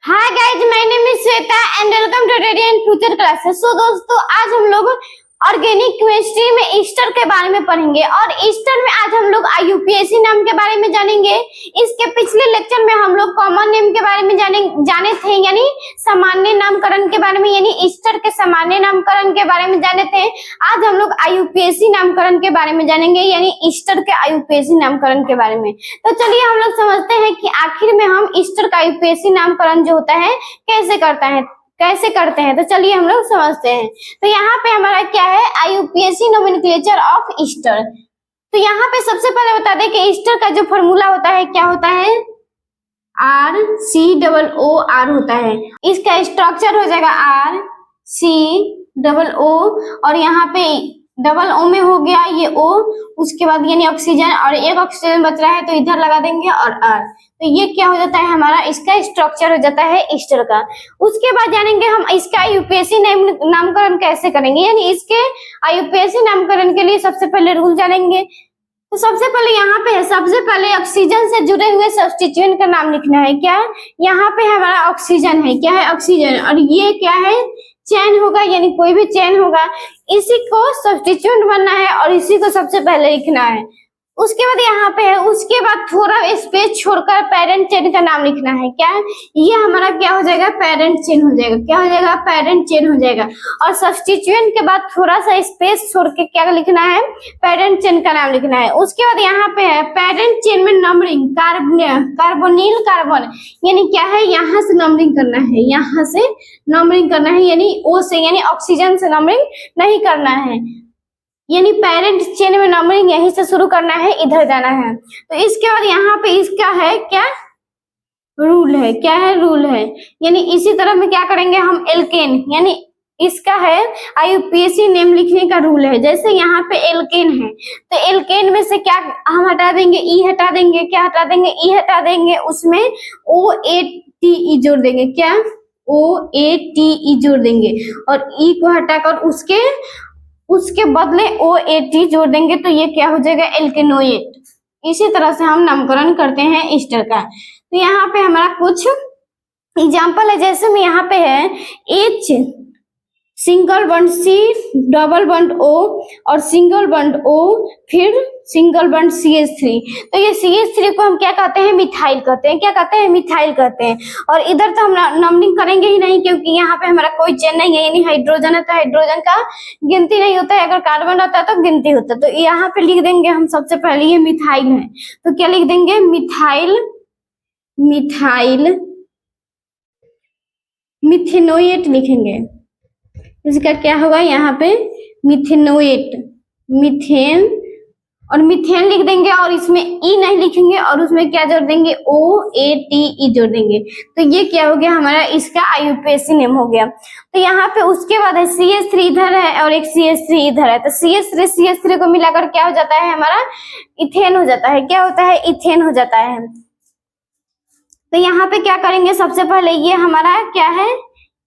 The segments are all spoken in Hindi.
Hi guys, my name is Shweta and welcome to ready and future classes. So दोस्तों, आज हम लोग ऑर्गेनिक केमिस्ट्री में ईस्टर के बारे में पढ़ेंगे और ईस्टर में आज हम लोग आईयूपीएसी नाम के बारे में जानेंगे। इसके पिछले लेक्चर में हम लोग कॉमन नेम के बारे में जाने थे, यानी सामान्य नामकरण के बारे में, यानी ईस्टर के सामान्य नामकरण के बारे में जाने थे। आज हम लोग आईयूपीएसी नामकरण के बारे में जानेंगे, यानी ईस्टर के आईयूपीएसी नामकरण के बारे में। तो चलिए हम लोग समझते हैं कि आखिर में हम ईस्टर का आईयूपीएसी नामकरण जो होता है कैसे करते हैं। तो चलिए हम लोग समझते हैं। तो यहाँ पे हमारा क्या है, आईयूपीएसी नोमेनक्लेचर ऑफ ईस्टर। तो यहाँ पे सबसे पहले बता दें कि ईस्टर का जो फॉर्मूला होता है क्या होता है, RCOO होता है। इसका स्ट्रक्चर हो जाएगा RCOO और यहाँ पे डबल O में हो गया ये O, उसके बाद यानी ऑक्सीजन, और एक ऑक्सीजन बच रहा है तो इधर लगा देंगे और R। तो ये क्या हो जाता है हमारा, इसका स्ट्रक्चर हो जाता है ईस्टर का। उसके बाद जानेंगे हम इसका आईयूपीएसी नामकरण कैसे करेंगे, यानी इसके आईयूपीएसी नामकरण के लिए सबसे पहले रूल जानेंगे। तो सबसे पहले यहाँ पे सबसे पहले ऑक्सीजन से जुड़े हुए सब्स्टिट्यूएंट का नाम लिखना है। क्या यहाँ पे हमारा ऑक्सीजन है, क्या है ऑक्सीजन, और ये क्या है चेन होगा, यानी कोई भी चेन होगा, इसी को सब्स्टिट्यूएंट बनना है और इसी को सबसे पहले लिखना है। उसके बाद यहाँ पे है, उसके बाद थोड़ा स्पेस छोड़कर पेरेंट चेन का नाम लिखना है। क्या ये हमारा क्या हो जाएगा, पेरेंट चेन हो जाएगा। क्या हो जाएगा, पेरेंट चेन हो जाएगा। और सब्स्टिट्यूएंट के बाद थोड़ा सा स्पेस छोड़ के क्या लिखना है, पेरेंट चेन का नाम लिखना है। उसके बाद यहाँ पे है पेरेंट चेन में नंबरिंग, कार्बोनिल कार्बन, यानी क्या है यहाँ से नंबरिंग करना है, यहाँ से नंबरिंग करना है, यानी O से, यानी ऑक्सीजन से नंबरिंग नहीं करना है, यानी पेरेंट चेन में नंबरिंग यहीं से शुरू करना है, इधर जाना है। तो इसके बाद यहाँ पे इसका है क्या रूल है, क्या है रूल है, यानी इसी तरह में क्या करेंगे हम एल्केन, यानी इसका है आईयूपीएसी नेम लिखने का रूल है। जैसे यहाँ पे एल्केन है तो एल्केन में से क्या हम हटा देंगे, ई हटा देंगे, क्या हटा देंगे, ई हटा देंगे, उसमें OATE जोड़ देंगे। क्या OATE जोड़ देंगे और ई को हटाकर उसके बदले OAT जोड़ देंगे, तो ये क्या हो जाएगा, एल्केनोएट। इसी तरह से हम नामकरण करते हैं ईस्टर का। तो यहाँ पे हमारा कुछ एग्जाम्पल है, जैसे में यहाँ पे है H single bond C double bond O और सिंगल बॉन्ड O फिर सिंगल बॉन्ड CH3। तो ये CH3 को हम क्या कहते हैं, मिथाइल कहते हैं। क्या कहते हैं, मिथाइल कहते हैं। और इधर तो हम नंबरिंग करेंगे ही नहीं, क्योंकि यहाँ पे हमारा कोई चेन नहीं है, यानी हाइड्रोजन है तो हाइड्रोजन का गिनती नहीं होता है, अगर कार्बन रहता है तो गिनती होता है। तो यहाँ पे लिख देंगे हम सबसे पहले ये मिथाइल है, तो क्या लिख देंगे, मिथेनोएट लिखेंगे। इसका क्या होगा, यहाँ पे मिथेनोएट, मीथेन, और मीथेन लिख देंगे और इसमें ई नहीं लिखेंगे और उसमें क्या जोड़ देंगे, OATE जोड़ देंगे। तो ये क्या हो गया हमारा, इसका आईयूपीएसी नेम हो गया। तो यहाँ पे उसके बाद है CH3 इधर है और एक CH3 इधर है, तो CH3 को मिलाकर क्या हो जाता है हमारा, इथेन हो जाता है। क्या होता है, इथेन हो जाता है। तो यहाँ पे क्या करेंगे, सबसे पहले ये हमारा क्या है,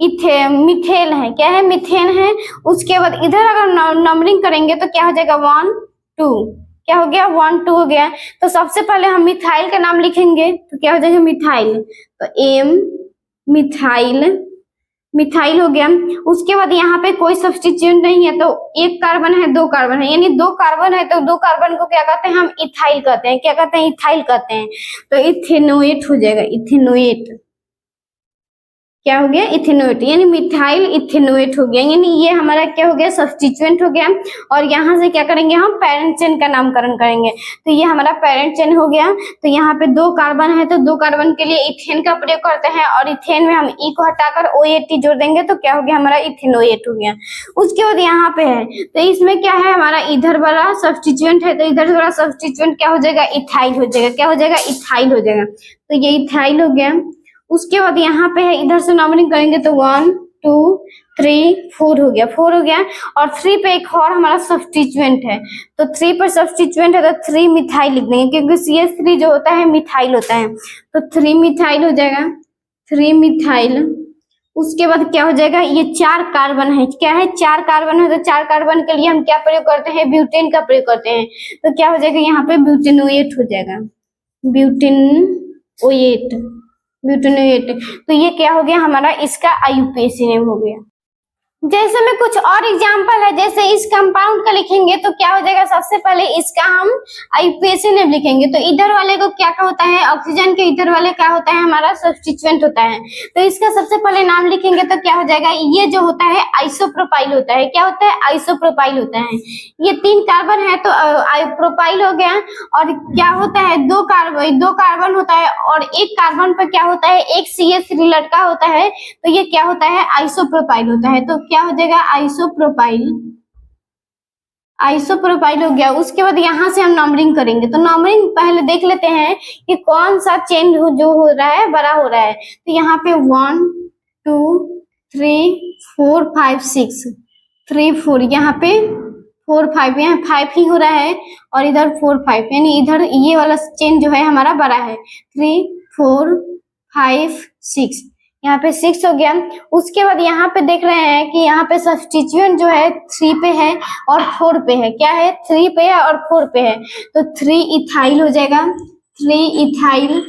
मिथेल है, क्या है, मिथेन है। उसके बाद इधर अगर नंबरिंग करेंगे तो क्या हो जाएगा, 1 2, क्या हो गया, 1 2 हो गया। तो सबसे पहले हम मिथाइल का नाम लिखेंगे, तो क्या हो जाएगा, मिथाइल, तो M मिथाइल हो गया। उसके बाद यहाँ पे कोई सब्स्टिट्यूएंट नहीं है, तो एक कार्बन है, दो कार्बन है, यानी दो कार्बन है तो दो कार्बन को क्या कहते हैं, हम इथाइल कहते हैं। क्या कहते हैं, इथाइल कहते हैं। तो इथेनोएट हो जाएगा, इथेनोएट, क्या हो गया, इथेनोएट, यानी मिथाइल इथेनोएट हो गया, यानी ये हमारा क्या हो गया, सब्स्टिट्यूएंट हो गया। और यहाँ से क्या करेंगे, हम पेरेंट चेन का नामकरण करेंगे। तो ये हमारा पेरेंट चेन हो गया। तो यहाँ पे दो कार्बन है तो दो कार्बन के लिए इथेन का प्रयोग करते हैं, और इथेन में हम ई को हटाकर OAT जोड़ देंगे, तो क्या हो गया हमारा, इथेनोएट हो गया। उसके बाद यहाँ पे है, तो इसमें क्या है हमारा, इधर वाला सब्स्टिट्यूएंट है तो इधर वाला सब्स्टिट्यूएंट क्या हो जाएगा, इथाइल हो जाएगा। क्या हो जाएगा, इथाइल हो जाएगा। तो ये इथाइल हो गया। उसके बाद यहाँ पे है, इधर से नंबरिंग करेंगे तो 1 2 3 4 हो गया, 4 हो गया। और 3 पे एक और हमारा सब्स्टिट्यूएंट है, तो 3 पर सब्स्टिट्यूएंट है तो 3 मिथाइल लिख देंगे, क्योंकि CH3 जो होता है मिथाइल होता है, तो 3 मिथाइल हो जाएगा, 3 मिथाइल। उसके बाद क्या हो जाएगा, ये 4 कार्बन है, क्या है, 4 कार्बन है, तो 4 कार्बन के लिए हम क्या प्रयोग करते हैं, ब्यूटेन का प्रयोग करते हैं। तो क्या हो जाएगा, यहाँ पे ब्यूटेनोएट हो जाएगा, ब्यूटेनोएट, ब्यूटेनोएट। तो ये क्या हो गया हमारा, इसका IUPAC नेम हो गया। जैसे में कुछ और एग्जांपल है, जैसे इस कंपाउंड का लिखेंगे तो क्या हो जाएगा, सबसे पहले इसका हम IUPAC नेम लिखेंगे। तो इधर वाले को क्या होता है, ऑक्सीजन के इधर वाले क्या होता है, हमारा सब्स्टिट्यूएंट होता है। तो इसका सबसे पहले नाम लिखेंगे तो क्या हो जाएगा, ये जो होता है आइसोप्रोपाइल होता है। क्या होता है, आइसोप्रोपाइल होता है। ये 3 कार्बन है तो प्रोपाइल हो गया। और क्या होता है, 2 कार्बन होता है और एक कार्बन पर क्या होता है, एक CH3 लटका होता है। तो ये क्या होता है, आइसोप्रोपाइल होता है। तो क्या हो जाएगा, आइसोप्रोपाइल। आइसोप्रोपाइल हो गया। उसके बाद यहाँ से हम नंबरिंग करेंगे। तो नंबरिंग पहले देख लेते हैं कि कौन सा चेन जो हो रहा है बड़ा हो रहा है। तो यहाँ पे 1 2 3 4 5 6 3 4, यहाँ पे 4 5, यहाँ 5 ही हो रहा है और इधर 4 5, यानी इधर ये वाला चेन जो है हमारा बड़ा है। 3 4 5 6, यहाँ पे 6 हो गया। उसके बाद यहाँ पे देख रहे हैं कि यहाँ पे सब्स्टिट्यूएंट जो है 3 पे है और 4 पे है। क्या है, 3 पे है और 4 पे है। तो 3 इथाइल हो जाएगा, 3 इथाइल।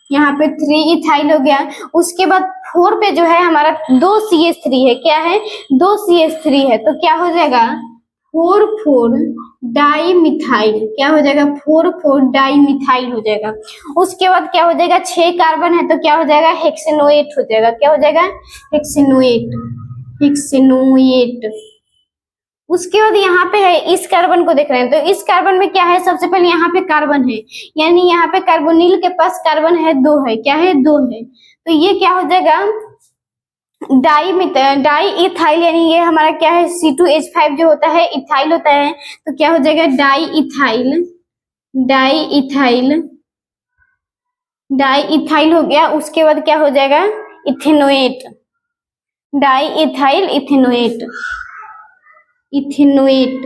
यहाँ पे 3 इथाइल हो गया। उसके बाद 4 पे जो है हमारा 2 CH3 है। क्या है, 2 CH3 है। तो क्या हो जाएगा, 4 4 डाइमिथाइल। क्या हो जाएगा, 4 4 डाइमिथाइल हो जाएगा। उसके बाद क्या हो जाएगा, 6 कार्बन है तो क्या हो जाएगा, हेक्सेनोएट हो जाएगा। क्या हो जाएगा, हेक्सेनोएट, हेक्सेनोएट। उसके बाद यहाँ पे है, इस कार्बन को देख रहे हैं तो इस कार्बन में क्या है, सबसे पहले यहाँ पे कार्बन है, यानी यहाँ पे कार्बोनिल के पास कार्बन है 2 है। क्या है, 2 है। तो ये क्या हो जाएगा, डाई इथाइल, यानी ये हमारा क्या है, C2H5 जो होता है इथाइल होता है। तो क्या हो जाएगा, di ethyl, di ethyl, di ethyl हो गया। उसके बाद क्या हो जाएगा, ethanoate, di ethyl ethanoate, ethanoate.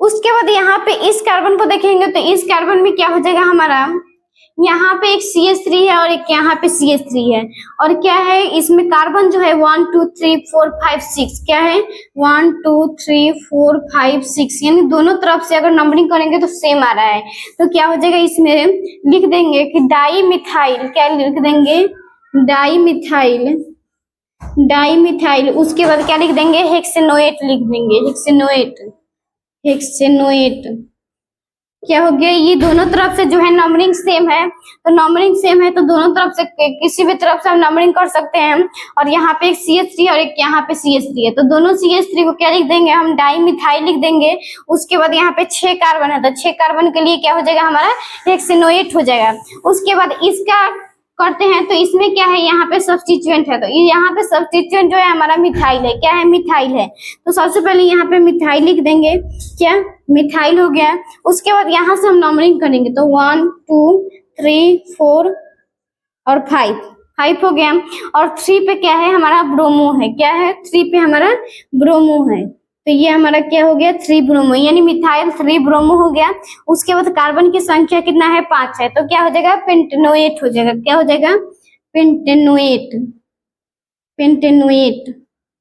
उसके बाद यहाँ पे इस कार्बन को देखेंगे तो इस कार्बन में क्या हो जाएगा हमारा, यहाँ पे एक CH3 है और एक यहाँ पे CH3 है। और क्या है, इसमें कार्बन जो है 1 2 3 4 5 6, क्या है, 1 2 3 4 5 6, यानी दोनों तरफ से अगर नंबरिंग करेंगे तो सेम आ रहा है। तो क्या हो जाएगा, इसमें लिख देंगे कि डाइमिथाइल। क्या लिख देंगे, डाइमिथाइल, डाइमिथाइल। उसके बाद क्या लिख देंगे, हेक्सेनोएट लिख देंगे, हेक्सेनोएट, हेक्सेनोएट। क्या हो गया, ये दोनों तरफ से जो है नंबरिंग सेम है। तो नंबरिंग सेम है तो दोनों तरफ से किसी भी तरफ से हम नंबरिंग कर सकते हैं। और यहाँ पे एक CH3 और एक यहाँ पे CH3 है। तो दोनों CH3 को क्या लिख देंगे, हम डाइमिथाइल लिख देंगे। उसके बाद यहाँ पे 6 कार्बन है तो 6 कार्बन के लिए क्या हो जाएगा, हमारा हेक्सेनोएट हो जाएगा। उसके बाद इसका करते हैं तो इसमें क्या है, यहाँ पे सब्स्टिट्यूएंट है। तो यहाँ पे सब्स्टिट्यूएंट जो है हमारा मिथाइल है। क्या है, मिथाइल है। तो सबसे पहले यहाँ पे मिथाइल लिख देंगे। क्या, मिथाइल हो गया। उसके बाद यहाँ से हम नंबरिंग करेंगे तो 1 2 3 4 और 5 हो गया। और 3 पे क्या है, हमारा ब्रोमो है। क्या है, 3 पे हमारा ब्रोमो है। तो ये हमारा क्या हो गया, 3 ब्रोमो, यानी मिथाइल 3 ब्रोमो हो गया। उसके बाद कार्बन की संख्या कितना है, 5 है। तो क्या हो जाएगा, पेंटेनोएट हो जाएगा। क्या हो जाएगा, पेंटेनोएट, पेंटेनोएट।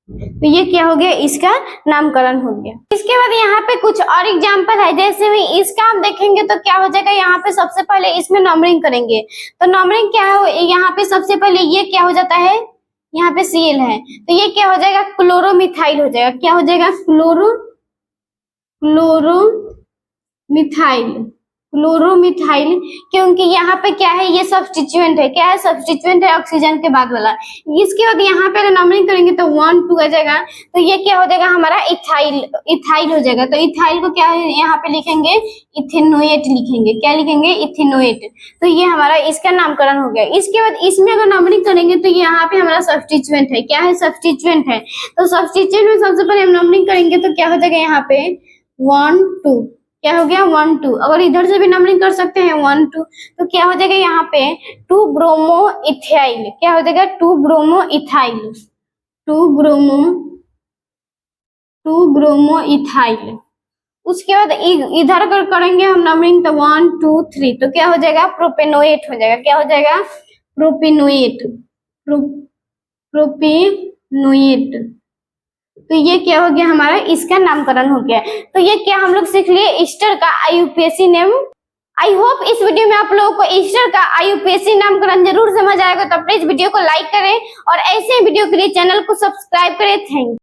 तो ये क्या हो गया, इसका नामकरण हो गया। इसके बाद यहाँ पे कुछ और एग्जांपल है, जैसे भी इसका हम देखेंगे तो क्या हो जाएगा, यहाँ पे सबसे पहले इसमें नंबरिंग करेंगे। तो नंबरिंग क्या है, यहाँ पे सबसे पहले ये क्या हो जाता है, यहाँ पे Cl है तो ये क्या हो जाएगा, क्लोरोमिथाइल हो जाएगा। क्या हो जाएगा, क्लोरोमिथाइल, क्लोरोमिथाइल। क्योंकि यहाँ पे क्या है, ये सब्स्टिट्यूएंट है। क्या है, सब्स्टिट्यूएंट है ऑक्सीजन के बाद वाला। इसके बाद यहाँ पे नंबरिंग करेंगे तो 1 2 आ जाएगा। तो ये क्या हो जाएगा, हमारा इथाइल, इथाइल हो जाएगा। तो इथाइल को क्या है, यहाँ पे लिखेंगे इथेनोएट लिखेंगे। क्या लिखेंगे, इथेनोएट। तो ये हमारा इसका नामकरण हो गया। इसके बाद इसमें अगर नंबरिंग करेंगे तो यहाँ पे हमारा सब्स्टिट्यूएंट है। क्या है, सब्स्टिट्यूएंट है। तो सब्स्टिट्यूएंट में सबसे पहले हम नंबरिंग करेंगे तो क्या हो जाएगा, यहाँ पे 1 2, क्या हो गया, 1 2। अगर इधर से भी नंबरिंग कर सकते हैं 1 2। तो क्या हो जाएगा, यहाँ पे 2 ब्रोमो इथाइल। क्या हो जाएगा, 2 ब्रोमो इथाइल, 2 ब्रोमो इथाइल। उसके बाद इधर अगर करेंगे हम नंबरिंग तो 1 2 3, तो क्या हो जाएगा, प्रोपेनोएट हो जाएगा। क्या हो जाएगा, प्रोपेनोएट, प्रोपेनोएट। तो ये क्या हो गया, हमारा इसका नामकरण हो गया। तो ये क्या हम लोग सीख लिए, ईस्टर का IUPAC नेम आई होप इस वीडियो में आप लोगों को ईस्टर का IUPAC नामकरण जरूर समझ आएगा। तो प्लीज वीडियो को लाइक करें और ऐसे वीडियो के लिए चैनल को सब्सक्राइब करें। Thank you.